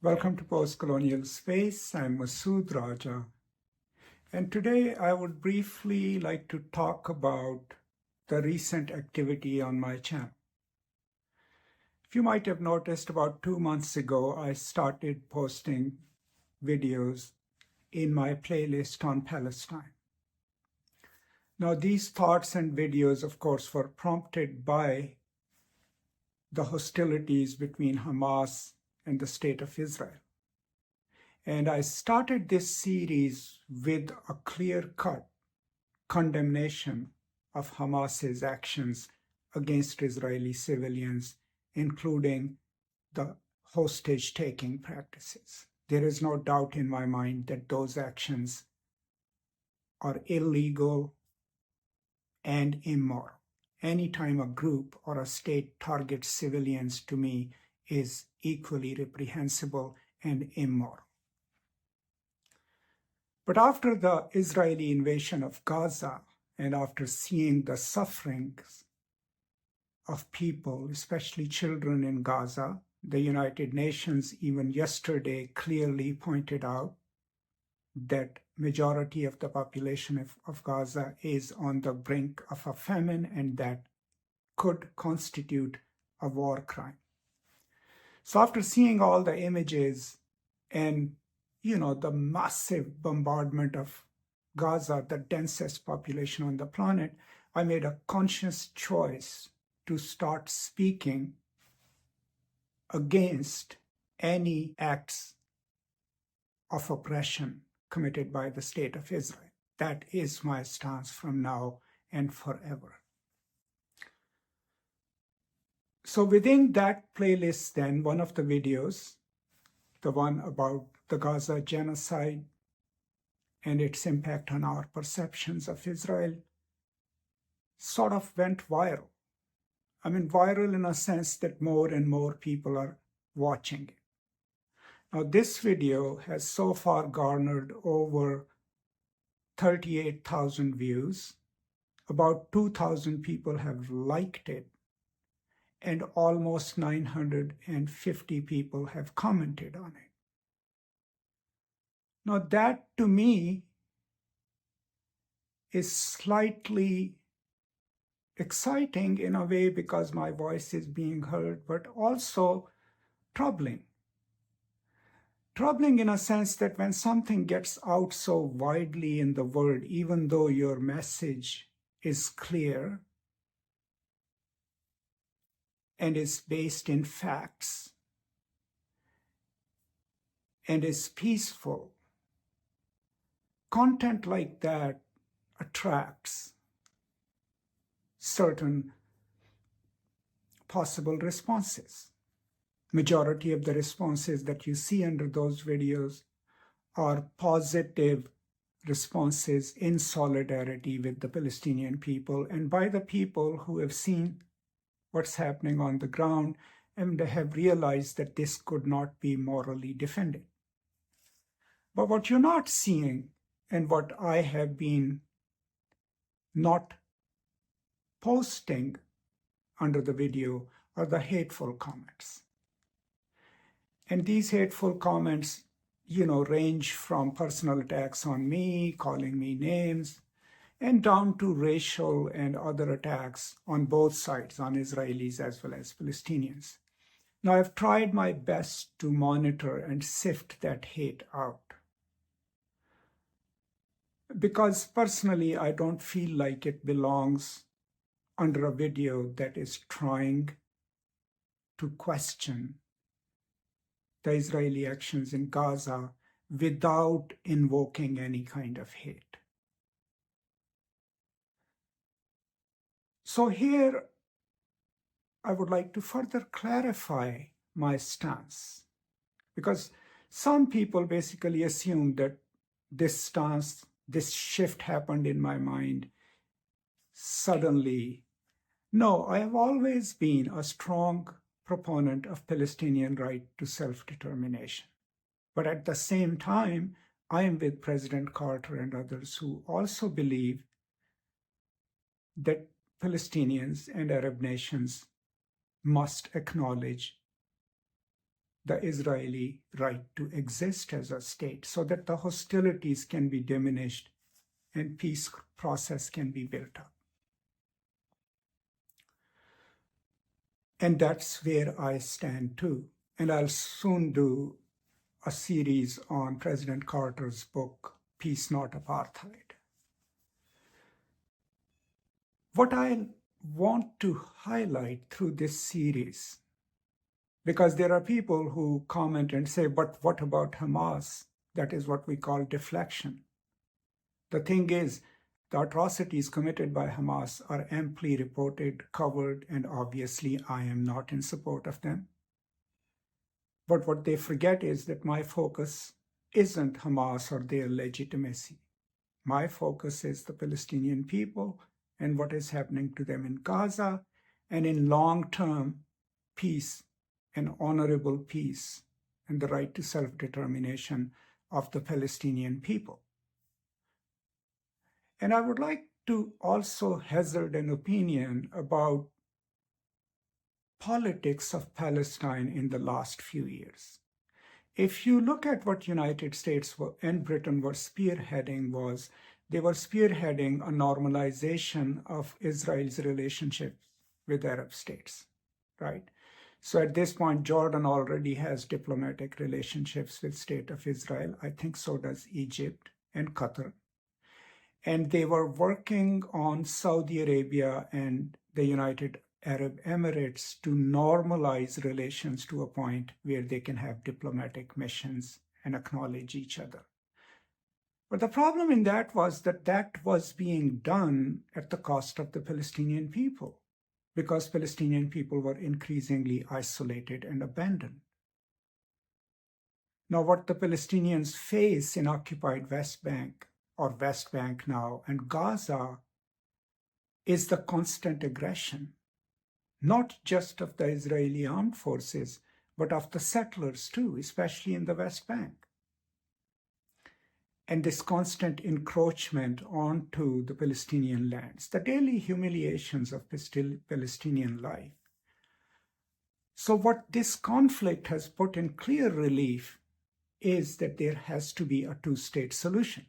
Welcome to Post Colonial Space. I'm Masood Raja. And today I would briefly like to talk about the recent activity on my channel. If you might have noticed, about 2 months ago, I started posting videos in my playlist on Palestine. Now, these thoughts and videos, of course, were prompted by the hostilities between Hamas and the State of Israel. And I started this series with a clear-cut condemnation of Hamas's actions against Israeli civilians, including the hostage-taking practices. There is no doubt in my mind that those actions are illegal and immoral. Anytime a group or a state targets civilians, to me, is equally reprehensible and immoral. But after the Israeli invasion of Gaza, and after seeing the sufferings of people, especially children in Gaza, the United Nations even yesterday clearly pointed out that majority of the population of Gaza is on the brink of a famine, and that could constitute a war crime. So after seeing all the images and the massive bombardment of Gaza, the densest population on the planet, I made a conscious choice to start speaking against any acts of oppression committed by the State of Israel. That is my stance from now and forever. So within that playlist then, one of the videos, the one about the Gaza genocide and its impact on our perceptions of Israel, sort of went viral. I mean, viral in a sense that more and more people are watching it. Now, this video has so far garnered over 38,000 views. About 2,000 people have liked it, and almost 950 people have commented on it. Now, that to me is slightly exciting in a way because my voice is being heard, but also troubling. Troubling in a sense that when something gets out so widely in the world, even though your message is clear and is based in facts and is peaceful, content like that attracts certain possible responses. Majority of the responses that you see under those videos are positive responses in solidarity with the Palestinian people and by the people who have seen what's happening on the ground and have realized that this could not be morally defended. But what you're not seeing, and what I have been not posting under the video, are the hateful comments. And these hateful comments, range from personal attacks on me, calling me names, and down to racial and other attacks on both sides, on Israelis as well as Palestinians. Now, I've tried my best to monitor and sift that hate out, because personally, I don't feel like it belongs under a video that is trying to question the Israeli actions in Gaza without invoking any kind of hate. So here, I would like to further clarify my stance, because some people basically assume that this stance, this shift happened in my mind suddenly. No, I have always been a strong proponent of Palestinian right to self-determination. But at the same time, I am with President Carter and others who also believe that Palestinians and Arab nations must acknowledge the Israeli right to exist as a state so that the hostilities can be diminished and peace process can be built up. And that's where I stand too. And I'll soon do a series on President Carter's book, Peace Not Apartheid. What I want to highlight through this series, because there are people who comment and say, but what about Hamas? That is what we call deflection. The thing is, the atrocities committed by Hamas are amply reported, covered, and obviously I am not in support of them. But what they forget is that my focus isn't Hamas or their legitimacy. My focus is the Palestinian people and what is happening to them in Gaza, and in long-term peace and honorable peace and the right to self-determination of the Palestinian people. And I would like to also hazard an opinion about politics of Palestine in the last few years. If you look at what United States and Britain were spearheading was, they were spearheading a normalization of Israel's relationship with Arab states, right? So at this point, Jordan already has diplomatic relationships with State of Israel. I think so does Egypt and Qatar. And they were working on Saudi Arabia and the United Arab Emirates to normalize relations to a point where they can have diplomatic missions and acknowledge each other. But the problem in that was that that was being done at the cost of the Palestinian people, because Palestinian people were increasingly isolated and abandoned. Now, what the Palestinians face in occupied West Bank, or West Bank now, and Gaza, is the constant aggression, not just of the Israeli armed forces, but of the settlers too, especially in the West Bank. And this constant encroachment onto the Palestinian lands, the daily humiliations of Palestinian life. So what this conflict has put in clear relief is that there has to be a two-state solution.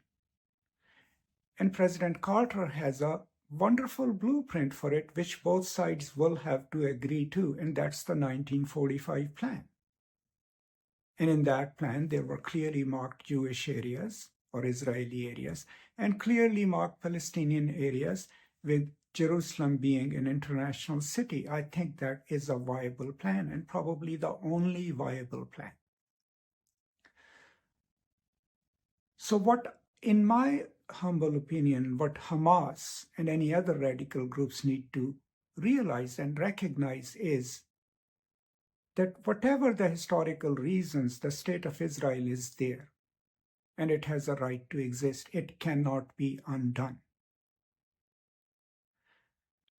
And President Carter has a wonderful blueprint for it, which both sides will have to agree to, and that's the 1945 plan. And in that plan, there were clearly marked Jewish areas or Israeli areas, and clearly marked Palestinian areas, with Jerusalem being an international city. I think that is a viable plan, and probably the only viable plan. So what, in my humble opinion, what Hamas and any other radical groups need to realize and recognize is that whatever the historical reasons, the state of Israel is there, and it has a right to exist. It cannot be undone.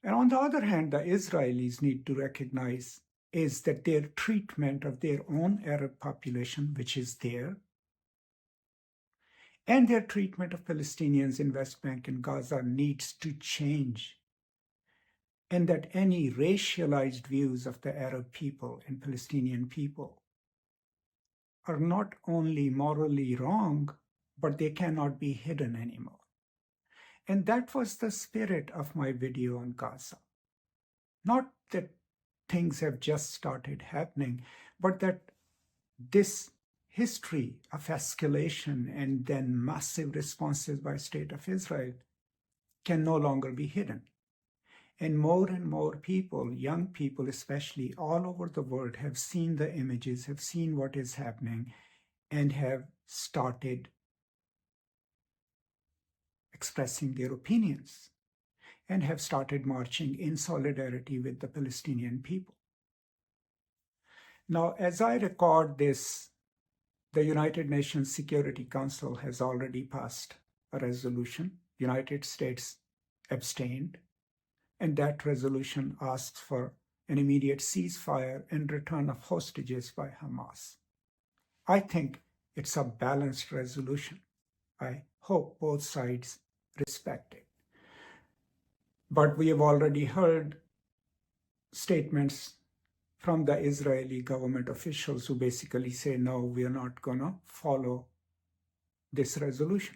And on the other hand, the Israelis need to recognize is that their treatment of their own Arab population, which is there, and their treatment of Palestinians in West Bank and Gaza needs to change. And that any racialized views of the Arab people and Palestinian people are not only morally wrong, but they cannot be hidden anymore. And that was the spirit of my video on Gaza. Not that things have just started happening, but that this history of escalation and then massive responses by State of Israel can no longer be hidden. And more people, young people especially, all over the world have seen the images, have seen what is happening, and have started expressing their opinions and have started marching in solidarity with the Palestinian people. Now, as I record this, the United Nations Security Council has already passed a resolution. United States abstained, and that resolution asks for an immediate ceasefire and return of hostages by Hamas. I think it's a balanced resolution. I hope both sides respect it. But we have already heard statements from the Israeli government officials who basically say, no, we are not going to follow this resolution.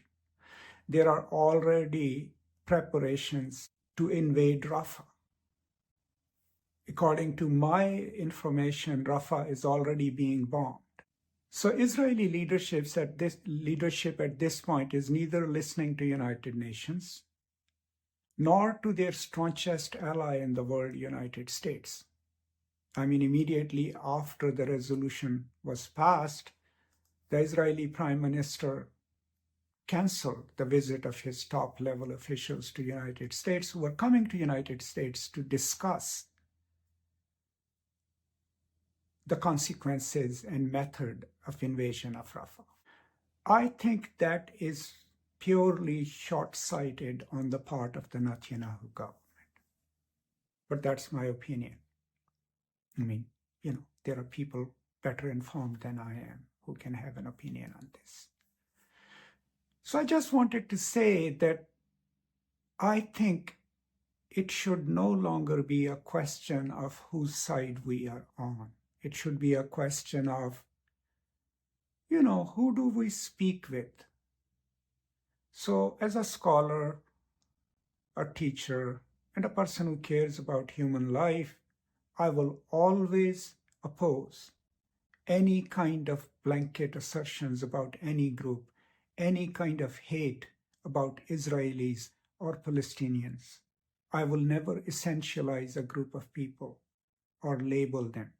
There are already preparations to invade Rafah. According to my information, Rafah is already being bombed. So Israeli leadership at this point is neither listening to United Nations nor to their staunchest ally in the world, United States. I mean, immediately after the resolution was passed, the Israeli Prime Minister canceled the visit of his top-level officials to the United States, who were coming to the United States to discuss the consequences and method of invasion of Rafah. I think that is purely short-sighted on the part of the Netanyahu government. But that's my opinion. I mean, there are people better informed than I am who can have an opinion on this. So I just wanted to say that I think it should no longer be a question of whose side we are on. It should be a question of, who do we speak with? So as a scholar, a teacher, and a person who cares about human life, I will always oppose any kind of blanket assertions about any group, any kind of hate about Israelis or Palestinians. I will never essentialize a group of people or label them.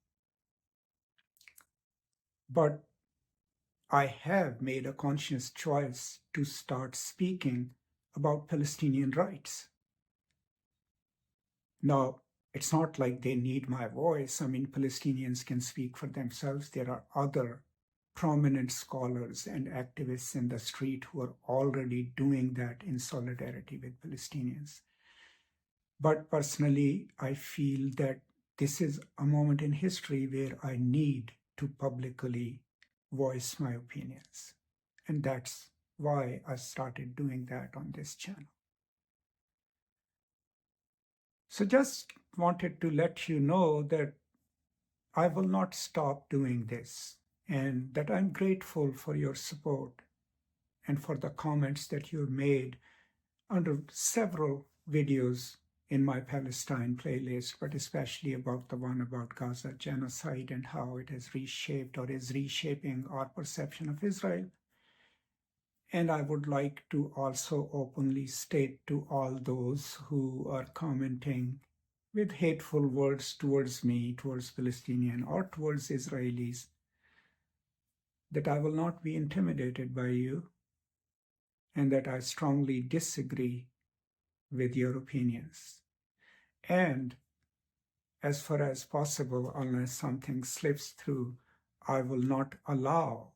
But I have made a conscious choice to start speaking about Palestinian rights. Now, it's not like they need my voice. I mean, Palestinians can speak for themselves. There are other prominent scholars and activists in the street who are already doing that in solidarity with Palestinians. But personally, I feel that this is a moment in history where I need to publicly voice my opinions. And that's why I started doing that on this channel. So just wanted to let you know that I will not stop doing this, and that I'm grateful for your support and for the comments that you made under several videos in my Palestine playlist, but especially about the one about Gaza genocide and how it has reshaped or is reshaping our perception of Israel. And I would like to also openly state to all those who are commenting with hateful words towards me, towards Palestinian or towards Israelis, that I will not be intimidated by you and that I strongly disagree with your opinions. And as far as possible, unless something slips through, I will not allow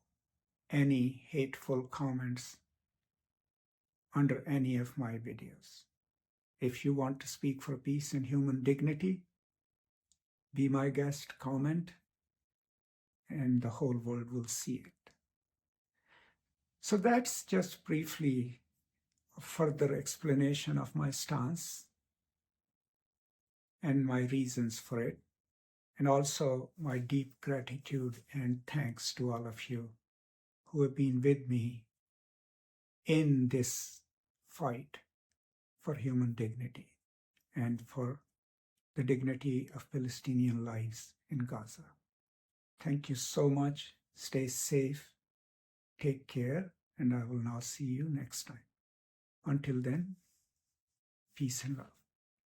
any hateful comments under any of my videos. If you want to speak for peace and human dignity, be my guest, comment, and the whole world will see it. So that's just briefly a further explanation of my stance and my reasons for it, and also my deep gratitude and thanks to all of you who have been with me in this fight for human dignity and for the dignity of Palestinian lives in Gaza. Thank you so much. Stay safe. Take care. And I will now see you next time. Until then, peace and love.